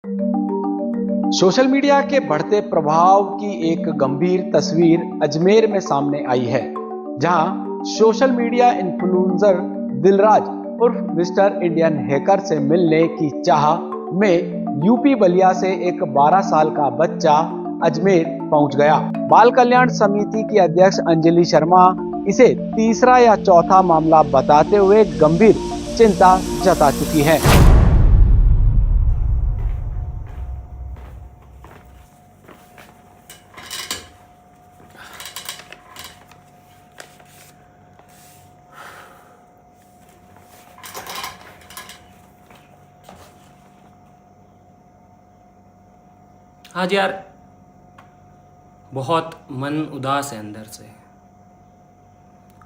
Social media के बढ़ते प्रभाव की एक गंभीर तस्वीर अजमेर में सामने आई है, जहां सोशल मीडिया इन्फ्लुएंसर दिलराज उर्फ मिस्टर इंडियन हैकर से मिलने की चाह में यूपी बलिया से एक 12 साल का बच्चा अजमेर पहुंच गया। बाल कल्याण समिति की अध्यक्ष अंजलि शर्मा इसे तीसरा या चौथा मामला बताते हुए गंभीर चिंता जता चुकी हैं। हाँ जी यार, बहुत मन उदास है अंदर से।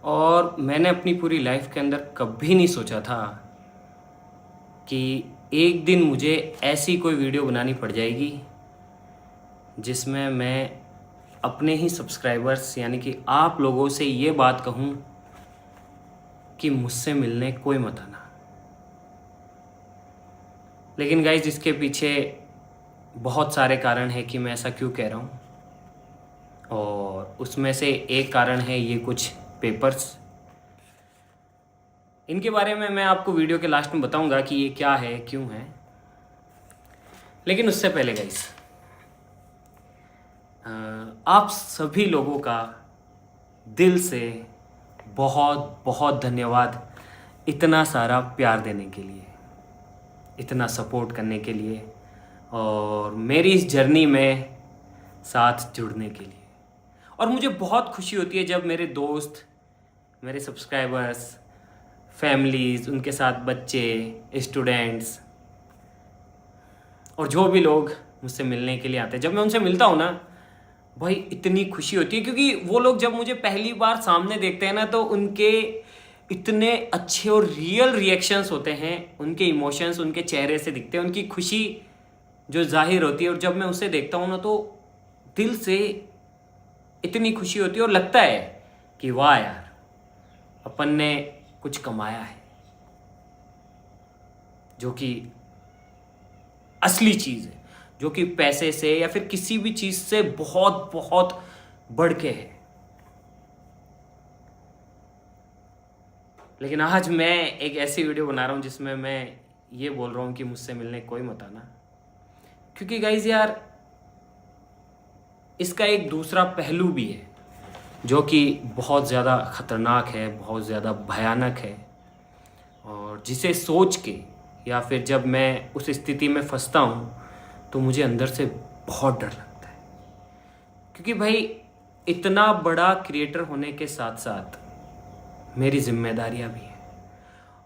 और मैंने अपनी पूरी लाइफ के अंदर कभी नहीं सोचा था कि एक दिन मुझे ऐसी कोई वीडियो बनानी पड़ जाएगी जिसमें मैं अपने ही सब्सक्राइबर्स यानी कि आप लोगों से ये बात कहूँ कि मुझसे मिलने कोई मत आना। लेकिन गाइस, इसके पीछे बहुत सारे कारण हैं कि मैं ऐसा क्यों कह रहा हूँ, और उसमें से एक कारण है ये कुछ पेपर्स। इनके बारे में मैं आपको वीडियो के लास्ट में बताऊंगा कि ये क्या है, क्यों है। लेकिन उससे पहले गाइस, आप सभी लोगों का दिल से बहुत बहुत धन्यवाद इतना सारा प्यार देने के लिए, इतना सपोर्ट करने के लिए और मेरी इस जर्नी में साथ जुड़ने के लिए। और मुझे बहुत खुशी होती है जब मेरे दोस्त, मेरे सब्सक्राइबर्स, फैमिलीज़, उनके साथ बच्चे, स्टूडेंट्स और जो भी लोग मुझसे मिलने के लिए आते हैं, जब मैं उनसे मिलता हूँ ना भाई, इतनी खुशी होती है। क्योंकि वो लोग जब मुझे पहली बार सामने देखते हैं ना, तो उनके इतने अच्छे और रियल रिएक्शंस होते हैं, उनके इमोशंस उनके चेहरे से दिखते हैं, उनकी खुशी जो जाहिर होती है। और जब मैं उसे देखता हूँ ना, तो दिल से इतनी खुशी होती है और लगता है कि वाह यार, अपन ने कुछ कमाया है, जो कि असली चीज़ है, जो कि पैसे से या फिर किसी भी चीज़ से बहुत बहुत बढ़ के है। लेकिन आज मैं एक ऐसी वीडियो बना रहा हूँ जिसमें मैं ये बोल रहा हूँ कि मुझसे मिलने कोई मत आना। क्योंकि गाइज यार, इसका एक दूसरा पहलू भी है जो कि बहुत ज़्यादा ख़तरनाक है, बहुत ज़्यादा भयानक है, और जिसे सोच के या फिर जब मैं उस स्थिति में फंसता हूँ तो मुझे अंदर से बहुत डर लगता है। क्योंकि भाई, इतना बड़ा क्रिएटर होने के साथ साथ मेरी जिम्मेदारियाँ भी हैं,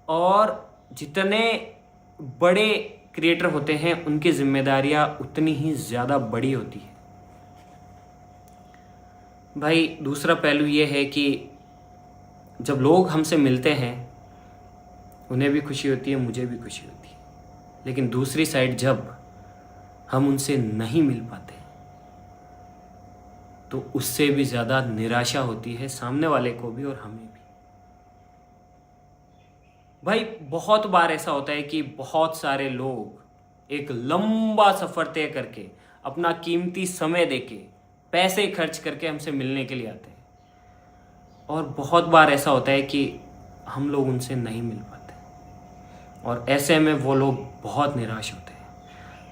और जितने बड़े क्रिएटर होते हैं उनकी जिम्मेदारियाँ उतनी ही ज़्यादा बड़ी होती है। भाई, दूसरा पहलू ये है कि जब लोग हमसे मिलते हैं उन्हें भी खुशी होती है, मुझे भी खुशी होती है। लेकिन दूसरी साइड, जब हम उनसे नहीं मिल पाते तो उससे भी ज़्यादा निराशा होती है सामने वाले को भी और हमें भी। भाई, बहुत बार ऐसा होता है कि बहुत सारे लोग एक लंबा सफ़र तय करके, अपना कीमती समय देके, पैसे खर्च करके हमसे मिलने के लिए आते हैं, और बहुत बार ऐसा होता है कि हम लोग उनसे नहीं मिल पाते, और ऐसे में वो लोग बहुत निराश होते हैं।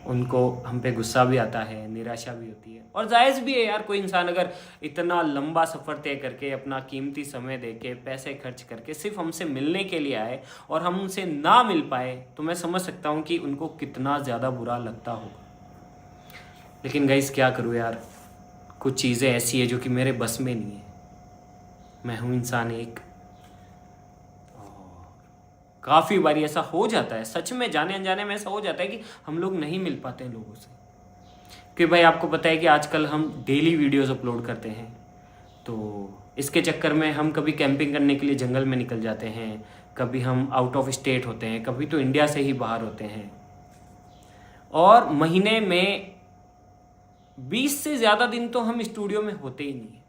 उनको हम पे गुस्सा भी आता है, निराशा भी होती है, और जायज़ भी है यार। कोई इंसान अगर इतना लंबा सफ़र तय करके, अपना कीमती समय देके, पैसे खर्च करके सिर्फ हमसे मिलने के लिए आए और हम उनसे ना मिल पाए, तो मैं समझ सकता हूँ कि उनको कितना ज़्यादा बुरा लगता होगा। लेकिन गाइस, क्या करूँ यार, कुछ चीज़ें ऐसी है जो कि मेरे बस में नहीं है। मैं हूँ इंसान एक, काफ़ी बार ऐसा हो जाता है, सच में जाने अनजाने में ऐसा हो जाता है कि हम लोग नहीं मिल पाते हैं लोगों से। क्योंकि भाई, आपको पता है कि आजकल हम डेली वीडियोस अपलोड करते हैं, तो इसके चक्कर में हम कभी कैंपिंग करने के लिए जंगल में निकल जाते हैं, कभी हम आउट ऑफ स्टेट होते हैं, कभी तो इंडिया से ही बाहर होते हैं, और महीने में 20 से ज़्यादा दिन तो हम स्टूडियो में होते ही नहीं।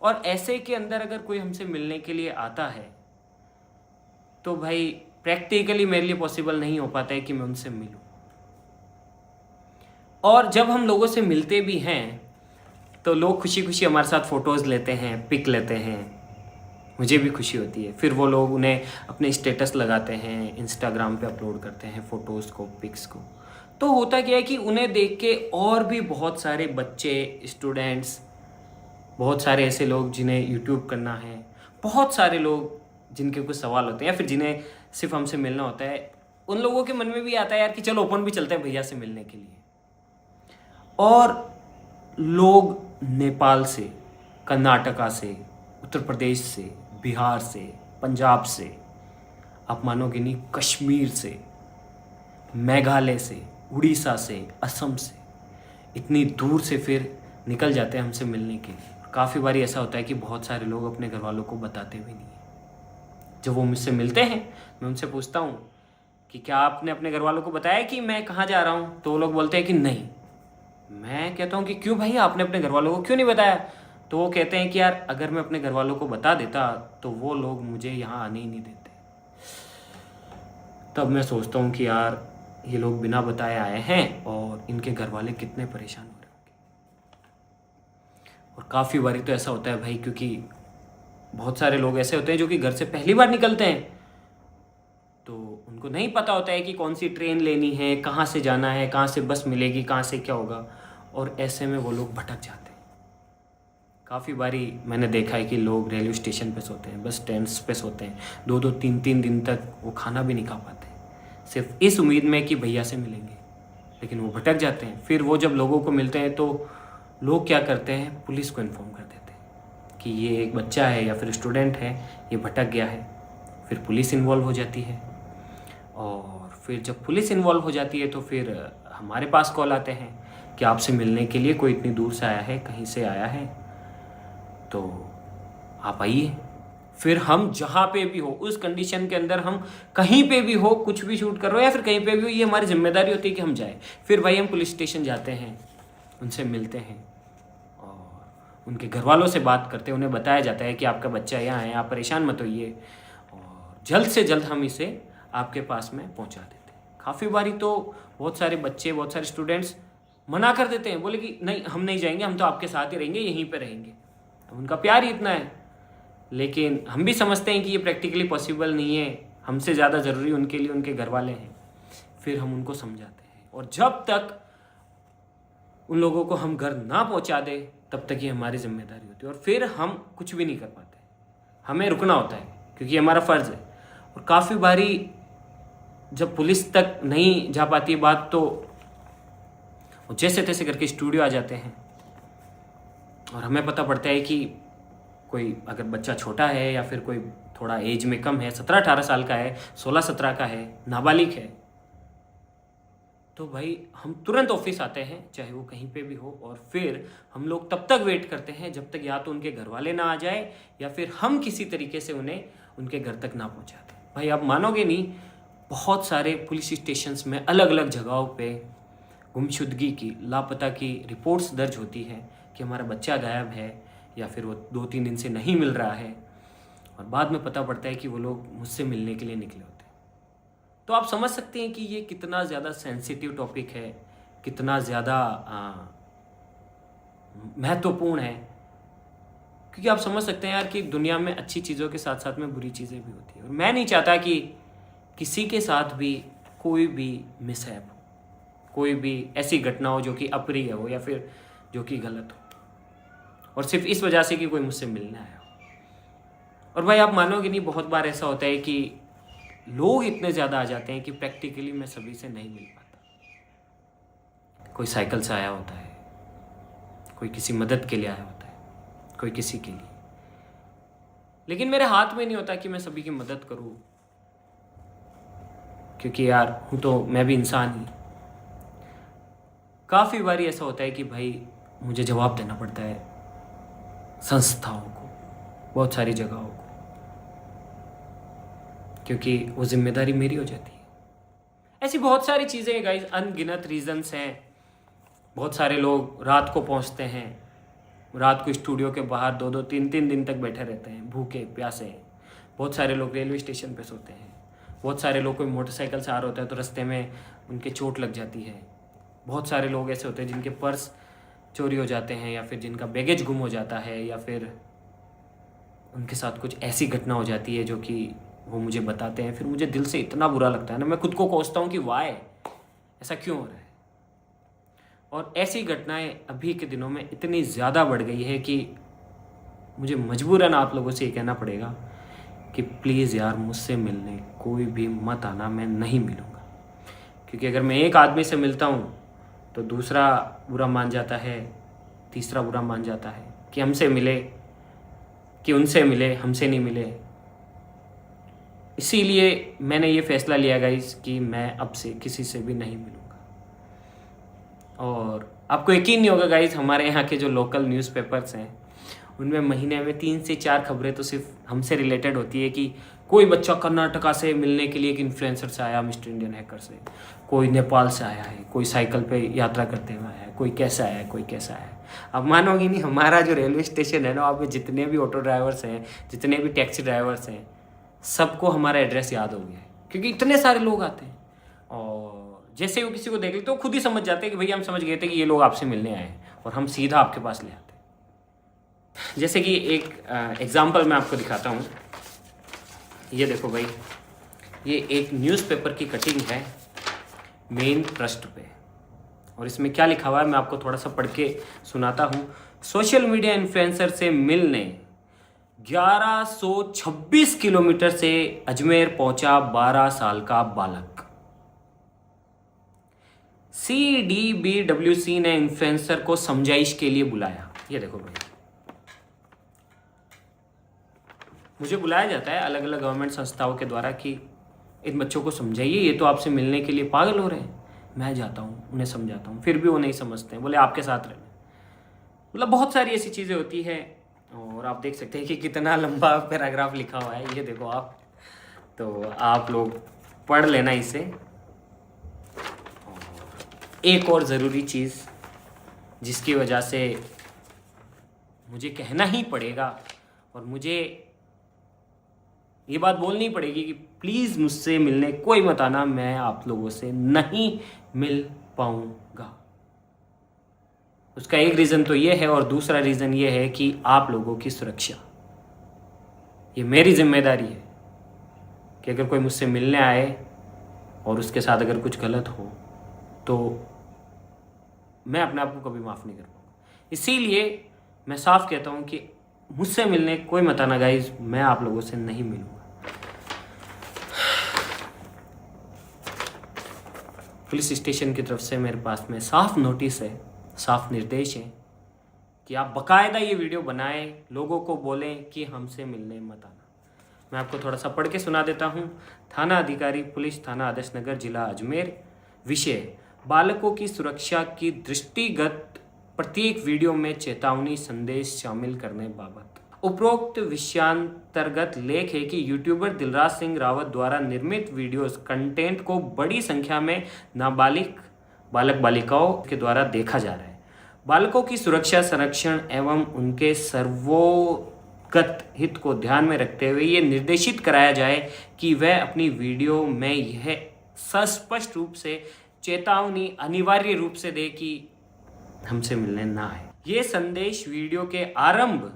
और ऐसे के अंदर अगर कोई हमसे मिलने के लिए आता है तो भाई, प्रैक्टिकली मेरे लिए पॉसिबल नहीं हो पाता है कि मैं उनसे मिलूं। और जब हम लोगों से मिलते भी हैं तो लोग खुशी खुशी हमारे साथ फ़ोटोज़ लेते हैं, पिक लेते हैं, मुझे भी खुशी होती है। फिर वो लोग उन्हें अपने स्टेटस लगाते हैं, इंस्टाग्राम पे अपलोड करते हैं फ़ोटोज़ को, पिक्स को। तो होता क्या है कि उन्हें देख के और भी बहुत सारे बच्चे, स्टूडेंट्स, बहुत सारे ऐसे लोग जिन्हें यूट्यूब करना है, बहुत सारे लोग जिनके कुछ सवाल होते हैं या फिर जिन्हें सिर्फ हमसे मिलना होता है, उन लोगों के मन में भी आता है यार कि चलो अपन भी चलते हैं भैया से मिलने के लिए। और लोग नेपाल से, कर्नाटका से, उत्तर प्रदेश से, बिहार से, पंजाब से, आप मानोगे नहीं, कश्मीर से, मेघालय से, उड़ीसा से, असम से, इतनी दूर से फिर निकल जाते हैं हमसे मिलने के लिए। काफ़ी बार ऐसा होता है कि बहुत सारे लोग अपने घर वालों को बताते भी नहीं हैं। जब वो मुझसे मिलते हैं मैं उनसे पूछता हूँ कि क्या आपने अपने घर वालों को बताया कि मैं कहाँ जा रहा हूँ, तो वो लोग बोलते हैं कि नहीं। मैं कहता हूँ कि क्यों भाई, आपने अपने घर वालों को क्यों नहीं बताया? तो वो कहते हैं कि यार अगर मैं अपने घर वालों को बता देता तो वो लोग मुझे यहाँ आने ही नहीं देते। तब मैं सोचता हूँ कि यार ये लोग बिना बताए आए हैं और इनके घर वाले कितने परेशान हो रहे होंगे। और काफ़ी बारी तो ऐसा होता है भाई, क्योंकि बहुत सारे लोग ऐसे होते हैं जो कि घर से पहली बार निकलते हैं, तो उनको नहीं पता होता है कि कौन सी ट्रेन लेनी है, कहाँ से जाना है, कहाँ से बस मिलेगी, कहाँ से क्या होगा, और ऐसे में वो लोग भटक जाते हैं। काफ़ी बारी मैंने देखा है कि लोग रेलवे स्टेशन पे सोते हैं, बस स्टैंड्स पे सोते हैं, 2-2, 3-3 दिन तक वो खाना भी नहीं खा पाते, सिर्फ इस उम्मीद में कि भैया से मिलेंगे, लेकिन वो भटक जाते हैं। फिर वो जब लोगों को मिलते हैं तो लोग क्या करते हैं, पुलिस को इन्फॉर्म कर देते हैं कि ये एक बच्चा है या फिर स्टूडेंट है, ये भटक गया है। फिर पुलिस इन्वॉल्व हो जाती है, और फिर जब पुलिस इन्वॉल्व हो जाती है तो फिर हमारे पास कॉल आते हैं कि आपसे मिलने के लिए कोई इतनी दूर से आया है, कहीं से आया है, तो आप आइए। फिर हम जहाँ पे भी हो, उस कंडीशन के अंदर हम कहीं पे भी हो, कुछ भी शूट कर रहे हो या फिर कहीं पे भी हो, ये हमारी जिम्मेदारी होती है कि हम जाएं। फिर भाई हम पुलिस स्टेशन जाते हैं, उनसे मिलते हैं और उनके घर वालों से बात करते हैं। उन्हें बताया जाता है कि आपका बच्चा यहाँ है, आप परेशान मत होइए, और जल्द से जल्द हम इसे आपके पास में पहुँचा देते हैं। काफ़ी बारी तो बहुत सारे बच्चे, बहुत सारे स्टूडेंट्स मना कर देते हैं, बोले कि नहीं हम नहीं जाएंगे, हम तो आपके साथ ही रहेंगे, यहीं पर रहेंगे। उनका प्यार ही इतना है, लेकिन हम भी समझते हैं कि ये प्रैक्टिकली पॉसिबल नहीं है, हमसे ज़्यादा ज़रूरी उनके लिए उनके घर वाले हैं। फिर हम उनको समझाते हैं, और जब तक उन लोगों को हम घर ना पहुंचा दे तब तक ये हमारी जिम्मेदारी होती है, और फिर हम कुछ भी नहीं कर पाते, हमें रुकना होता है क्योंकि हमारा फ़र्ज़ है। और काफ़ी बारी जब पुलिस तक नहीं जा पाती बात, तो वो जैसे तैसे करके स्टूडियो आ जाते हैं, और हमें पता पड़ता है कि कोई अगर बच्चा छोटा है या फिर कोई थोड़ा एज में कम है, 17-18 साल का है, 16-17 का है, नाबालिग है, तो भाई हम तुरंत ऑफिस आते हैं, चाहे वो कहीं पे भी हो, और फिर हम लोग तब तक वेट करते हैं जब तक या तो उनके घर वाले ना आ जाए या फिर हम किसी तरीके से उन्हें उनके घर तक ना पहुंचा दें। भाई आप मानोगे नहीं, बहुत सारे पुलिस स्टेशंस में अलग अलग जगहों पे गुमशुदगी की, लापता की रिपोर्ट्स दर्ज होती हैं कि हमारा बच्चा गायब है या फिर वो 2-3 दिन से नहीं मिल रहा है, और बाद में पता पड़ता है कि वो लोग मुझसे मिलने के लिए निकले होते हैं। तो आप समझ सकते हैं कि ये कितना ज़्यादा सेंसिटिव टॉपिक है, कितना ज़्यादा महत्वपूर्ण है, क्योंकि आप समझ सकते हैं यार कि दुनिया में अच्छी चीज़ों के साथ साथ में बुरी चीज़ें भी होती हैं, और मैं नहीं चाहता कि किसी के साथ भी कोई भी मिसहैप हो, कोई भी ऐसी घटना हो जो कि अप्रिय हो या फिर जो कि गलत हो, और सिर्फ इस वजह से कि कोई मुझसे मिलने आया हो। और भाई आप मानोगे नहीं, बहुत बार ऐसा होता है कि लोग इतने ज़्यादा आ जाते हैं कि प्रैक्टिकली मैं सभी से नहीं मिल पाता। कोई साइकिल से आया होता है, कोई किसी मदद के लिए आया होता है, कोई किसी के लिए, लेकिन मेरे हाथ में नहीं होता कि मैं सभी की मदद करूं, क्योंकि यार हूँ तो मैं भी इंसान ही। काफ़ी बारी ऐसा होता है कि भाई मुझे जवाब देना पड़ता है संस्थाओं को, बहुत सारी जगहों को, क्योंकि वो जिम्मेदारी मेरी हो जाती है। ऐसी बहुत सारी चीज़ें हैं गाइस, अनगिनत रीजंस हैं। बहुत सारे लोग रात को पहुंचते हैं, रात को स्टूडियो के बाहर 2-2, 3-3 दिन तक बैठे रहते हैं, भूखे प्यासे। बहुत सारे लोग रेलवे स्टेशन पे सोते हैं। बहुत सारे लोग कोई मोटरसाइकिल से आ रहा होता है तो रास्ते में उनके चोट लग जाती है, बहुत सारे लोग ऐसे होते हैं जिनके पर्स चोरी हो जाते हैं, या फिर जिनका बैगेज गुम हो जाता है, या फिर उनके साथ कुछ ऐसी घटना हो जाती है जो कि वो मुझे बताते हैं। फिर मुझे दिल से इतना बुरा लगता है ना, मैं खुद को कोसता हूँ कि वाई, ऐसा क्यों हो रहा है। और ऐसी घटनाएं अभी के दिनों में इतनी ज़्यादा बढ़ गई है कि मुझे मजबूरन आप लोगों से ये कहना पड़ेगा कि प्लीज़ यार मुझसे मिलने कोई भी मत आना, मैं नहीं मिलूँगा। क्योंकि अगर मैं एक आदमी से मिलता हूँ तो दूसरा बुरा मान जाता है, तीसरा बुरा मान जाता है कि हमसे मिले, कि उनसे मिले, हमसे नहीं मिले। इसीलिए मैंने ये फ़ैसला लिया गाइस कि मैं अब से किसी से भी नहीं मिलूँगा। और आपको यकीन नहीं होगा गाइस, हमारे यहाँ के जो लोकल न्यूज़पेपर्स हैं उनमें महीने में 3 से 4 खबरें तो सिर्फ हमसे रिलेटेड होती है कि कोई बच्चा कर्नाटका से मिलने के लिए एक इन्फ्लुएंसर से आया, मिस्टर इंडियन हैकर से, कोई नेपाल से आया है, कोई साइकिल पे यात्रा करते हुए आया है, कोई कैसा आया है, कोई कैसा आया है। अब मानोगे नहीं, हमारा जो रेलवे स्टेशन है ना, वहाँ पे जितने भी ऑटो ड्राइवर्स हैं, जितने भी टैक्सी ड्राइवर्स हैं, सबको हमारा एड्रेस याद हो गया है, क्योंकि इतने सारे लोग आते हैं। और जैसे वो किसी को देख लेते तो खुद ही समझ जाते हैं कि भैया हम समझ गए थे कि ये लोग आपसे मिलने आए हैं, और हम सीधा आपके पास ले आते हैं। जैसे कि एक एग्जाम्पल मैं आपको दिखाता हूँ। ये देखो भाई, ये एक न्यूज़पेपर की कटिंग है मेन ट्रस्ट पे, और इसमें क्या लिखा हुआ है मैं आपको थोड़ा सा पढ़ के सुनाता हूँ। सोशल मीडिया इन्फ्लुएंसर से मिलने 1126 किलोमीटर से अजमेर पहुंचा 12 साल का बालक। CDBWC ने इन्फ्लुएंसर को समझाइश के लिए बुलाया। ये देखो भाई, मुझे बुलाया जाता है अलग अलग गवर्नमेंट संस्थाओं के द्वारा कि इन बच्चों को समझाइए, ये तो आपसे मिलने के लिए पागल हो रहे हैं। मैं जाता हूँ, उन्हें समझाता हूँ, फिर भी वो नहीं समझते हैं, बोले आपके साथ रहना। मतलब बहुत सारी ऐसी चीज़ें होती है। और आप देख सकते हैं कि कितना लंबा पैराग्राफ लिखा हुआ है, ये देखो आप, तो आप लोग पढ़ लेना इसे। एक और ज़रूरी चीज़ जिसकी वजह से मुझे कहना ही पड़ेगा और मुझे ये बात बोलनी पड़ेगी कि प्लीज़ मुझसे मिलने कोई मत आना, मैं आप लोगों से नहीं मिल पाऊंगा। उसका एक रीज़न तो ये है, और दूसरा रीज़न ये है कि आप लोगों की सुरक्षा, ये मेरी जिम्मेदारी है कि अगर कोई मुझसे मिलने आए और उसके साथ अगर कुछ गलत हो तो मैं अपने आप को कभी माफ़ नहीं कर पाऊंगा। इसीलिए मैं साफ कहता हूं कि मुझसे मिलने कोई मत आना गाइज, मैं आप लोगों से नहीं मिलूंगा। पुलिस स्टेशन की तरफ से मेरे पास में साफ नोटिस है, साफ निर्देश है कि आप बकायदा ये वीडियो बनाएं, लोगों को बोलें कि हमसे मिलने मत आना। मैं आपको थोड़ा सा पढ़ के सुना देता हूँ। थाना अधिकारी, पुलिस थाना आदर्श नगर, जिला अजमेर। विषय: बालकों की सुरक्षा की दृष्टिगत प्रत्येक वीडियो में चेतावनी संदेश शामिल करने बाबत। उपरोक्त विषयांतर्गत लेख है कि यूट्यूबर दिलराज सिंह रावत द्वारा निर्मित वीडियोस कंटेंट को बड़ी संख्या में नाबालिग बालक बालिकाओं के द्वारा देखा जा रहा है। बालकों की सुरक्षा, संरक्षण एवं उनके सर्वोगत हित को ध्यान में रखते हुए ये निर्देशित कराया जाए कि वह अपनी वीडियो में यह स्पष्ट रूप से चेतावनी अनिवार्य रूप से दे कि हमसे मिलने ना आए। ये संदेश वीडियो के आरंभ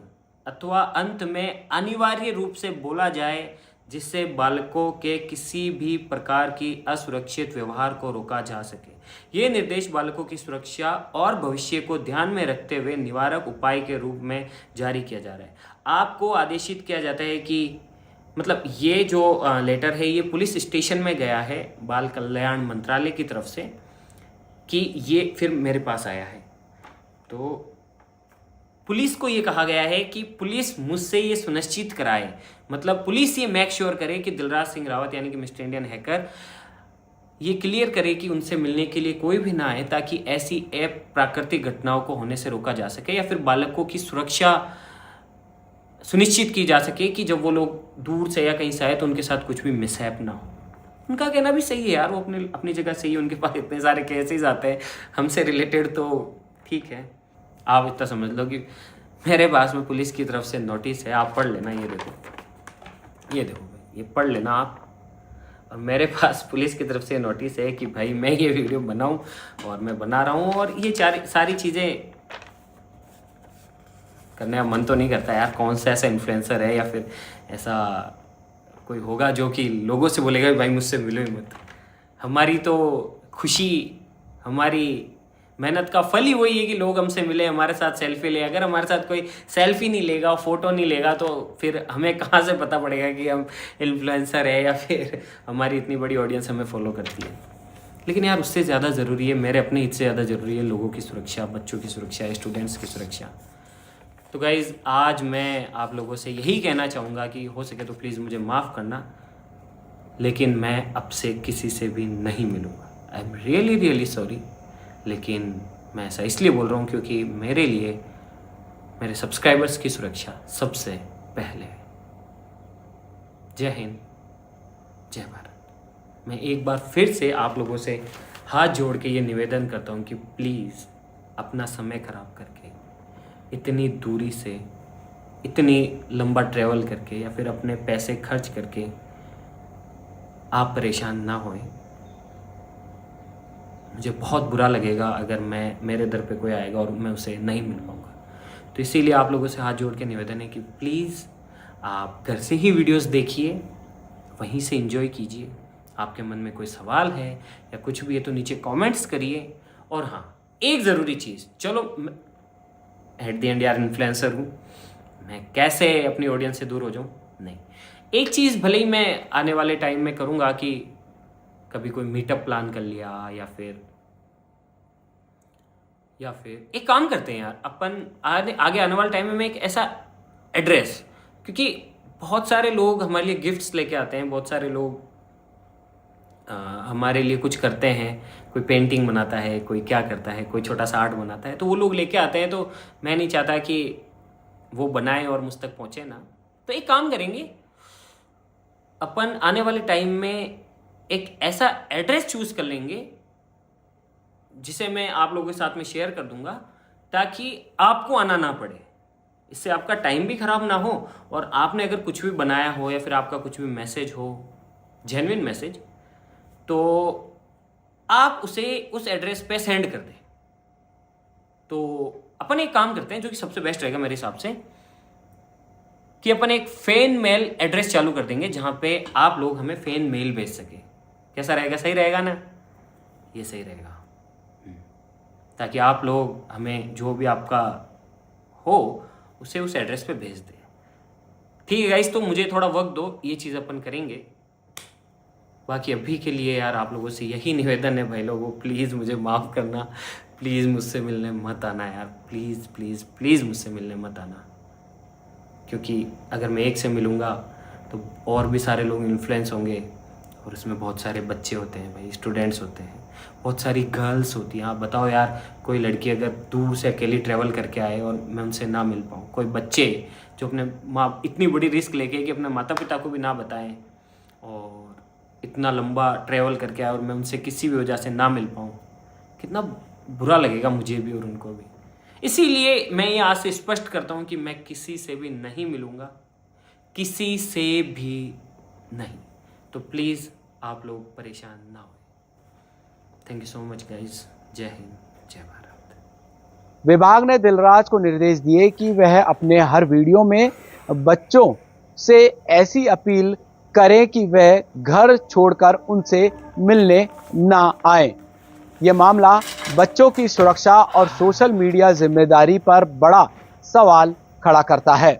अथवा अंत में अनिवार्य रूप से बोला जाए, जिससे बालकों के किसी भी प्रकार की असुरक्षित व्यवहार को रोका जा सके। ये निर्देश बालकों की सुरक्षा और भविष्य को ध्यान में रखते हुए निवारक उपाय के रूप में जारी किया जा रहा है। आपको आदेशित किया जाता है कि मतलब ये जो लेटर है ये पुलिस स्टेशन में गया है बाल कल्याण मंत्रालय की तरफ से, कि ये फिर मेरे पास आया है। तो पुलिस को ये कहा गया है कि पुलिस मुझसे ये सुनिश्चित कराए, मतलब पुलिस ये मेक श्योर करे कि दिलराज सिंह रावत यानी कि मिस्टर इंडियन हैकर ये क्लियर करे कि उनसे मिलने के लिए कोई भी ना आए, ताकि ऐसी प्राकृतिक घटनाओं को होने से रोका जा सके, या फिर बालकों की सुरक्षा सुनिश्चित की जा सके कि जब वो लोग दूर से या कहीं से आए तो उनके साथ कुछ भी मिसहैप ना हो। उनका कहना भी सही है यार, वो अपनी जगह सही है, उनके पास इतने सारे केसेस आते हैं हमसे रिलेटेड, तो ठीक है। आप इतना समझ लो कि मेरे पास में पुलिस की तरफ से नोटिस है, आप पढ़ लेना। ये देखो भाई, ये पढ़ लेना आप, मेरे पास पुलिस की तरफ से नोटिस है कि भाई मैं ये वीडियो बनाऊं, और मैं बना रहा हूं, और ये सारी चीज़ें करने का मन तो नहीं करता यार। कौन सा ऐसा इन्फ्लुएंसर है या फिर ऐसा कोई होगा जो कि लोगों से बोलेगा भाई मुझसे मिलो ही मत। हमारी तो खुशी, हमारी मेहनत का फल ही वही है कि लोग हमसे मिले, हमारे साथ सेल्फी ले। अगर हमारे साथ कोई सेल्फी नहीं लेगा, फ़ोटो नहीं लेगा, तो फिर हमें कहाँ से पता पड़ेगा कि हम इन्फ्लुएंसर है या फिर हमारी इतनी बड़ी ऑडियंस हमें फॉलो करती है। लेकिन यार उससे ज़्यादा ज़रूरी है, मेरे अपने हित से ज़्यादा ज़रूरी है लोगों की सुरक्षा, बच्चों की सुरक्षा, स्टूडेंट्स की सुरक्षा। तो गाइज़ आज मैं आप लोगों से यही कहना चाहूँगा कि हो सके तो प्लीज़ मुझे माफ़ करना, लेकिन मैं अब से किसी से भी नहीं मिलूँगा। आई एम रियली सॉरी, लेकिन मैं ऐसा इसलिए बोल रहा हूँ क्योंकि मेरे लिए मेरे सब्सक्राइबर्स की सुरक्षा सबसे पहले है। जय हिंद, जय भारत। मैं एक बार फिर से आप लोगों से हाथ जोड़ के ये निवेदन करता हूँ कि प्लीज़ अपना समय ख़राब करके, इतनी दूरी से, इतनी लंबा ट्रैवल करके या फिर अपने पैसे खर्च करके आप परेशान ना होएं। मुझे बहुत बुरा लगेगा अगर मेरे दर पे कोई आएगा और मैं उसे नहीं मिल पाऊँगा। तो इसीलिए आप लोगों से हाथ जोड़ के निवेदन है कि प्लीज़ आप घर से ही वीडियोस देखिए, वहीं से एंजॉय कीजिए। आपके मन में कोई सवाल है या कुछ भी है तो नीचे कमेंट्स करिए। और हाँ, एक ज़रूरी चीज़, चलो एट द एंड यार इन्फ्लुएंसर हूँ, मैं कैसे अपनी ऑडियंस से दूर हो जाऊँ? नहीं, एक चीज़ भले ही मैं आने वाले टाइम में करूँगा कि कभी कोई मीटअप प्लान कर लिया, या फिर एक काम करते हैं यार, अपन आगे आने वाले टाइम में मैं एक ऐसा एड्रेस, क्योंकि बहुत सारे लोग हमारे लिए गिफ्ट्स लेके आते हैं, बहुत सारे लोग हमारे लिए कुछ करते हैं, कोई पेंटिंग बनाता है, कोई क्या करता है, कोई छोटा सा आर्ट बनाता है, तो वो लोग लेके आते हैं। तो मैं नहीं चाहता कि वो बनाए और मुझ तक पहुँचे ना। तो एक काम करेंगे, अपन आने वाले टाइम में एक ऐसा एड्रेस चूज कर लेंगे जिसे मैं आप लोगों के साथ में शेयर कर दूंगा, ताकि आपको आना ना पड़े। इससे आपका टाइम भी खराब ना हो, और आपने अगर कुछ भी बनाया हो या फिर आपका कुछ भी मैसेज हो, जेन्युइन मैसेज, तो आप उसे उस एड्रेस पे सेंड कर दें। तो अपन एक काम करते हैं जो कि सबसे बेस्ट रहेगा मेरे हिसाब से, कि अपन एक फैन मेल एड्रेस चालू कर देंगे जहां पे आप लोग हमें फैन मेल भेज सके। कैसा रहेगा? सही रहेगा ना? ये सही रहेगा, ताकि आप लोग हमें जो भी आपका हो उसे उस एड्रेस पे भेज दें। ठीक है गाइस, तो मुझे थोड़ा वक्त दो, ये चीज़ अपन करेंगे। बाकी अभी के लिए यार आप लोगों से यही निवेदन है भाई लोगों, प्लीज़ मुझे माफ़ करना, प्लीज़ मुझसे मिलने मत आना यार, प्लीज़ प्लीज़ प्लीज़ मुझसे मिलने मत आना। क्योंकि अगर मैं एक से मिलूँगा तो और भी सारे लोग इन्फ्लुएंस होंगे, और उसमें बहुत सारे बच्चे होते हैं भाई, स्टूडेंट्स होते हैं, बहुत सारी गर्ल्स होती हैं। आप बताओ यार, कोई लड़की अगर दूर से अकेली ट्रैवल करके आए और मैं उनसे ना मिल पाऊँ, कोई बच्चे जो अपने माँ इतनी बड़ी रिस्क लेके कि अपने माता पिता को भी ना बताएं और इतना लंबा ट्रैवल करके आए और मैं उनसे किसी भी वजह से ना मिल पाऊँ, कितना बुरा लगेगा मुझे भी और उनको भी। इसीलिए मैं ये आज से स्पष्ट करता हूँ कि मैं किसी से भी नहीं मिलूँगा, किसी से भी नहीं। तो प्लीज़ आप लोग परेशान ना हो। Thank you so much guys. जय हिंद, जय भारत। विभाग ने दिलराज को निर्देश दिए कि वह अपने हर वीडियो में बच्चों से ऐसी अपील करें कि वह घर छोड़कर उनसे मिलने ना आए। यह मामला बच्चों की सुरक्षा और सोशल मीडिया जिम्मेदारी पर बड़ा सवाल खड़ा करता है।